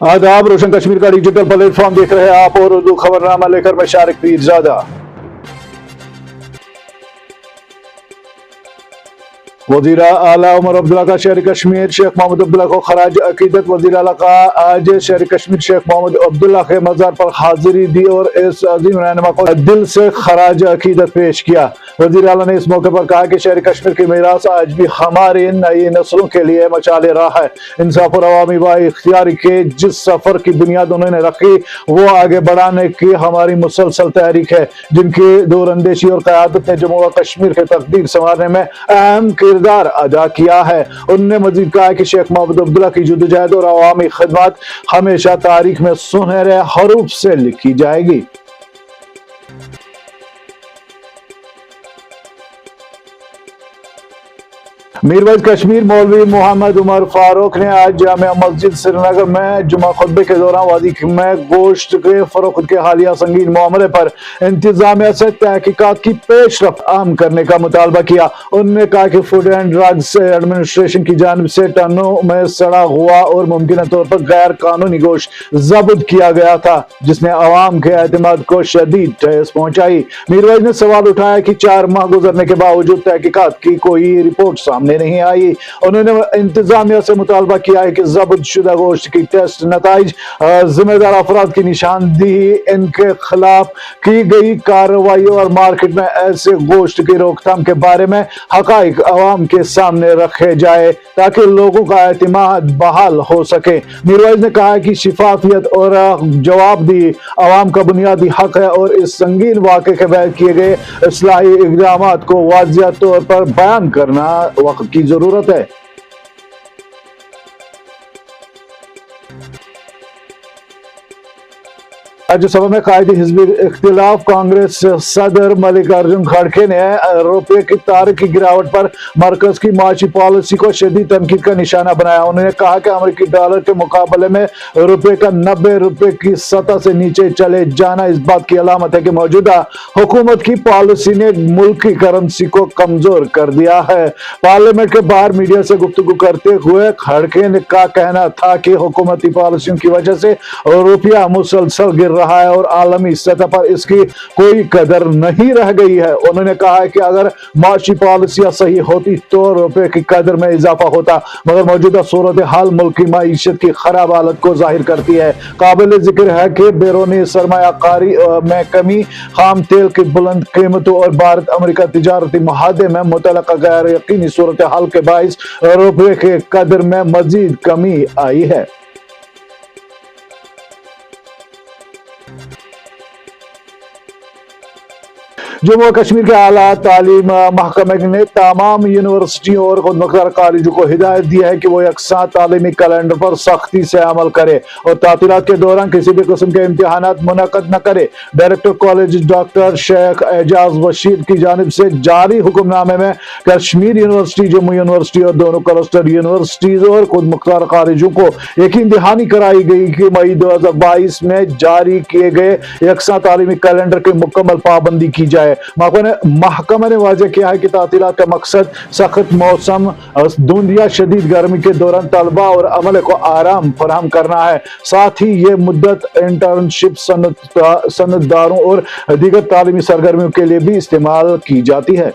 आदाब, रोशन कश्मीर का digital platform देख रहे हैं आप और उर्दू खबरनामा लेकर मैं शारिक पीरजादा। वजीर आला उमर अब्दुल्ला का शहर कश्मीर शेख मोहम्मद अब्दुल्ला को खराज अकीदत। वजीर आला का आज शहर कश्मीर शेख मोहम्मद अब्दुल्ला के मजार पर हाजिरी दी और इस अजीम रहनुमा को दिल से खराज अकीदत पेश किया। वजीर आला ने इस मौके पर कहा कि शहर कश्मीर की मीरास आज भी हमारी नई नस्लों के लिए मशाले राह है। इंसाफ और अवामी बाइख्तियारी के जिस सफर की बुनियाद उन्होंने रखी वो आगे बढ़ाने की हमारी मुसलसल तहरीक है, जिनकी दूरअंदेशी और क़यादत ने जम्मू व कश्मीर के तकदीर संवारने में अहम किरदार अदा किया है। उन्होंने मजीद कहा कि शेख मोहम्मद अब्दुल्ला की जद्दोजहद और अवामी खिदमत हमेशा तारीख में सुनहरे हरूफ से लिखी जाएगी। मीरवंज कश्मीर मौलवी मोहम्मद उमर फारूक ने आज जामिया मस्जिद श्रीनगर में जुमा खुतबे के दौरान वादी में गोश्त के फरोख्त के हालिया संगीन मामले पर इंतजामिया से तहकीकात की पेशरफ्त आम करने का मुतालबा किया। उन्होंने कहा कि फूड एंड ड्रग्स एडमिनिस्ट्रेशन की जानिब से टनों में सड़ा हुआ और मुमकिन तौर पर गैर कानूनी गोश्त जब्त किया गया था, जिसने अवाम के एतमाद को शदीद ठेस पहुंचाई। मीरवंज ने सवाल उठाया कि 4 माह गुजरने के बावजूद तहकीकात की कोई रिपोर्ट सामने नहीं आई। उन्होंने इंतजामिया से मुतालबा किया है कि जब्त शुदा गोश्त की टेस्ट नताइज, जिम्मेदार अफराद की निशानदेही, इनके खिलाफ की गई कार्रवाई और मार्केट में ऐसे गोश्त की रोकथाम के बारे में हकाइक अवाम के सामने रखे जाए ताकि लोगों का एतमाद बहाल हो सके। मीरवंज ने कहा कि शिफाफियत और जवाबदेही अवाम का बुनियादी हक है और इस संगीन वाक़े के बाद किए गए इस्लाही इक़दाम को वाज़िह तौर पर बयान करना वक्त की जरूरत है। राज्यसभा में कायदे हिज़्ब इख्तिलाफ कांग्रेस सदर मल्लिकार्जुन खड़गे ने रुपये की तारीखी गिरावट पर मरकज की माशी पॉलिसी को शदीद तनकीद का निशाना बनाया। उन्होंने कहा कि अमेरिकी डॉलर के मुकाबले में रुपये का 90 रुपये की सतह से नीचे चले जाना इस बात की अलामत है कि मौजूदा हुकूमत की पॉलिसी ने मुल्क की करेंसी को कमजोर कर दिया है। पार्लियामेंट के बाहर मीडिया से गुफ्तगू करते हुए खड़गे का कहना था कि हुकूमती पॉलिसियों की वजह से रुपया मुसलसल गिर रहा है और आलमी सतह पर इसकी कोई कदर नहीं रह गई है। उन्होंने कहा कि अगर माशी पॉलिसियां सही होती तो रुपए की कदर में इजाफा होता, मगर मौजूदा सूरत हाल मुल्क की मईशत की खराब हालत को जाहिर करती है। काबिल जिक्र है कि बैरूनी सरमायाकारी में कमी, खाम तेल की बुलंद कीमतों और भारत अमेरिका तिजारती मुआहदे में मुतल्लका गैर यकीनी सूरत हाल के बाइस रुपए के कदर में मजीद कमी आई है। जम्मू कश्मीर के आला तालीम महकमे ने तमाम यूनिवर्सिटियों और खुदमुख्तार कॉलेजों को हिदायत दी है कि वो यकसा तालीमी कैलेंडर पर सख्ती से अमल करे और तातीलात के दौरान किसी भी किस्म के इम्तिहानात मुनक्कद न करे। Director college doctor Sheikh Ejaz Bashir की जानिब से जारी हुक्मनामे में कश्मीर यूनिवर्सिटी, जम्मू यूनिवर्सिटी और दोनों क्लस्टर यूनिवर्सिटीज और खुदमुख्तार कॉलेजों को यकीन दहानी कराई गई कि मई 2022 में जारी किए गए यकसा तालीमी कैलेंडर की मुकम्मल पाबंदी की जाए। महकमा ने वाज़ेह किया है कि तातीलात का मकसद सख्त मौसम, धुंध या शदीद गर्मी के दौरान तलबा और अमले को आराम फराहम करना है। साथ ही ये मुद्दत इंटर्नशिप, सनददारों और दीगर तालीमी सरगर्मियों के लिए भी इस्तेमाल की जाती है।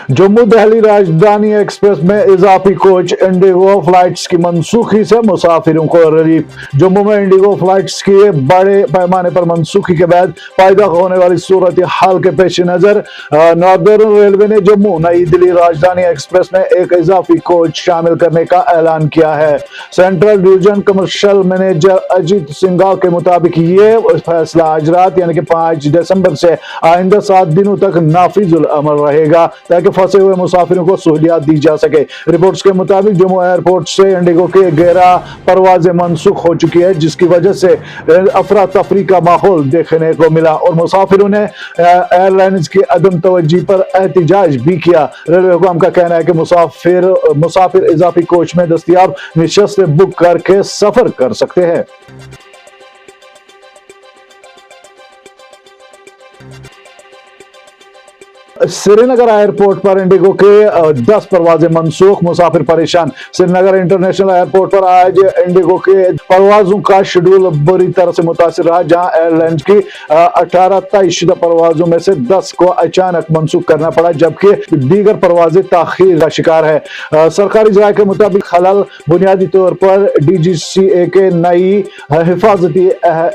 जम्मू दिल्ली राजधानी एक्सप्रेस में इजाफी कोच इंडिगो फ्लाइट्स की मनसूखी से मुसाफिरों को रिलीफ। जम्मू में इंडिगो फ्लाइट्स की बड़े पैमाने पर मनसूखी के बाद पैदा होने वाली सूरत हाल के पेश नजर नॉर्दर्न रेलवे ने जम्मू नई दिल्ली राजधानी एक्सप्रेस में एक इजाफी कोच शामिल करने का ऐलान किया है। Central division commercial manager Ajit Singhal के मुताबिक ये फैसला आज रात यानी कि 5 दिसंबर से आइंदा 7 दिनों तक नाफिजुल अमल रहेगा ताकि फंसे हुए मुसाफिरों को सहूलियत दी जा सके। रिपोर्ट्स के मुताबिक जम्मू एयरपोर्ट से इंडिगो के 11 परवाजें मनसूख हो चुकी है, जिसकी वजह से अफरा तफरी का माहौल देखने को मिला और मुसाफिरों ने एयरलाइंस की अदम तवज्जी पर एहतजाज भी किया। रेलवे हुकाम का कहना है कि मुसाफिर इजाफी कोच में दस्तयाब नशिस्तें बुक करके सफर कर सकते हैं। श्रीनगर एयरपोर्ट पर इंडिगो के 10 परवाजें मनसूख, मुसाफिर परेशान। श्रीनगर इंटरनेशनल एयरपोर्ट पर आज इंडिगो के परवाजों का शेड्यूल बुरी तरह से मुतासिर रहा, जहां एयरलाइंस की 18 तय शुदा परवाजों में से 10 को अचानक मनसूख करना पड़ा, जबकि दीगर परवाजें ताखीर का शिकार है। सरकारी जराये के मुताबिक खलल बुनियादी तौर पर DGCA के नई हिफाजती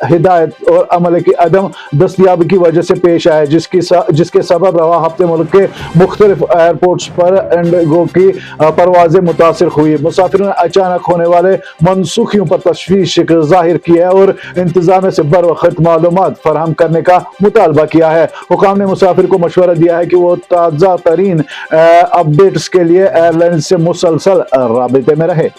हिदायत और अमल की अदम दस्तयाबी की वजह से पेश आया, जिसके सबब रवा हफ्ते मुल्क के मुख्तलिफ एयरपोर्ट्स पर इंडिगो की परवाजें मुतासिर हुई। मुसाफिरों ने अचानक होने वाले मनसूखियों पर तशवीश जाहिर की है और इंतजामिया से बर वक्त मालूमात फराहम करने का मुतालबा किया है। हुकाम ने मुसाफिर को मशवरा दिया है कि वो ताज़ा तरीन अपडेट्स के लिए एयरलाइन से मुसलसल राबिते में रहे।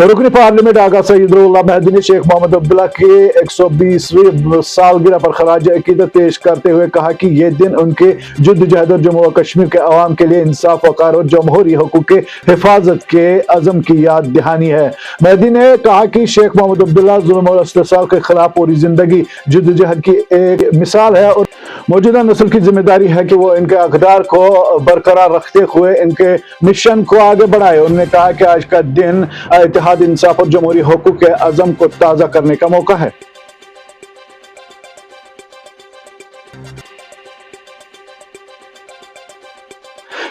रुकन पार्लियामेंट आगा सईदुल्लाह महदी ने शेख मोहम्मद अब्दुल्ला की 120वीं सालगिरह पर खराज अकीदत पेश करते हुए कहा कि यह दिन उनके जद्दोजहद और जम्मू और कश्मीर के अवाम के लिए इंसाफ, वकार और जमहूरी हकूक के हिफाजत के अज़म की याद दहानी है। महदी ने कहा कि शेख मोहम्मद अब्दुल्ला जुल्म और इस्तिसाल के खिलाफ पूरी जिंदगी जद्दोजहद की एक मिसाल है और मौजूदा नस्ल की जिम्मेदारी है कि वो इनके अक़दार को बरकरार रखते हुए इनके मिशन को आगे बढ़ाए। उन्होंने कहा कि आज का दिन इत्तेहाद, इंसाफ और जमहूरी हुकूक के अज़म को ताज़ा करने का मौका है।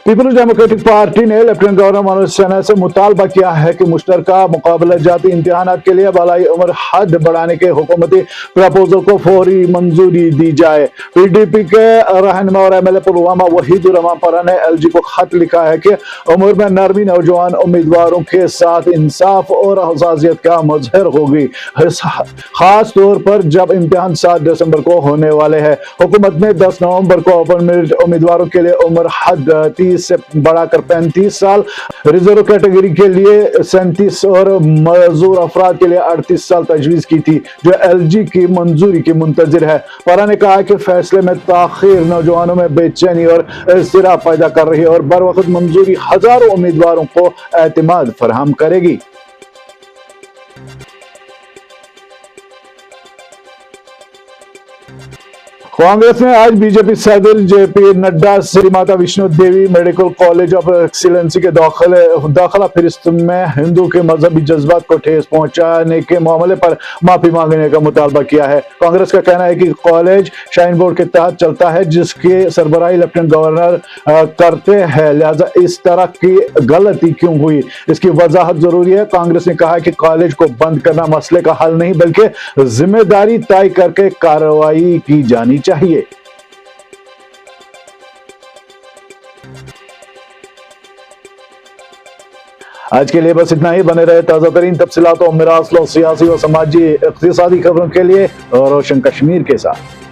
पीपल्स डेमोक्रेटिक पार्टी ने लेफ्टिनेंट गवर्नर मनोज सिन्हा से मुतालबा किया है कि मुश्तरका मुकाबला जाती इम्तिहानात के लिए बालाई उम्र हद बढ़ाने के हुकूमती प्रपोजल को फौरी मंजूरी दी जाए। PDP के रहनुमा और MLA पुलवामा वहीदुर्रहमान परा ने LG को खत लिखा है कि उम्र में नरमी नौजवान उम्मीदवारों के साथ इंसाफ और हसासियत का मजहर होगी, खास तौर पर जब इम्तिहान 7 दिसंबर को होने वाले हैं। हुकूमत ने 10 नवंबर को ओपन मेरिट उम्मीदवारों के लिए उम्र हद 30 से बढ़ाकर 35 साल, रिजर्व कैटेगरी के लिए 37 और मजूर अफराद के लिए 38 साल तजवीज की थी, जो LG की मंजूरी की मुंतजिर है। परा ने कहा कि फैसले में ताखीर नौजवानों में बेचैनी और इज़्तिराब पैदा कर रही है और बर वक्त मंजूरी हजारों उम्मीदवारों को एतमाद फराहम करेगी। कांग्रेस ने आज बीजेपी सदर JP Nadda Shri Mata Vishnu Devi medical college of excellency के दाखिला फहरिस्त में हिंदू के मजहबी जज्बात को ठेस पहुंचाने के मामले पर माफी मांगने का मुतालबा किया है। कांग्रेस का कहना है कि कॉलेज शाइन बोर्ड के तहत चलता है, जिसकी सरबराही लेफ्टिनेंट गवर्नर करते हैं, लिहाजा इस तरह की गलती क्यों हुई, इसकी वजाहत जरूरी है। कांग्रेस ने कहा कि कॉलेज को बंद करना मसले का हल नहीं, बल्कि जिम्मेदारी तय करके कार्रवाई की जानी चाहिए। आज के लिए बस इतना ही। बने रहे ताज़ा तरीन तफसीलात और मिरासलों, सियासी और समाजी इक़्तिसादी खबरों के लिए रोशन कश्मीर के साथ।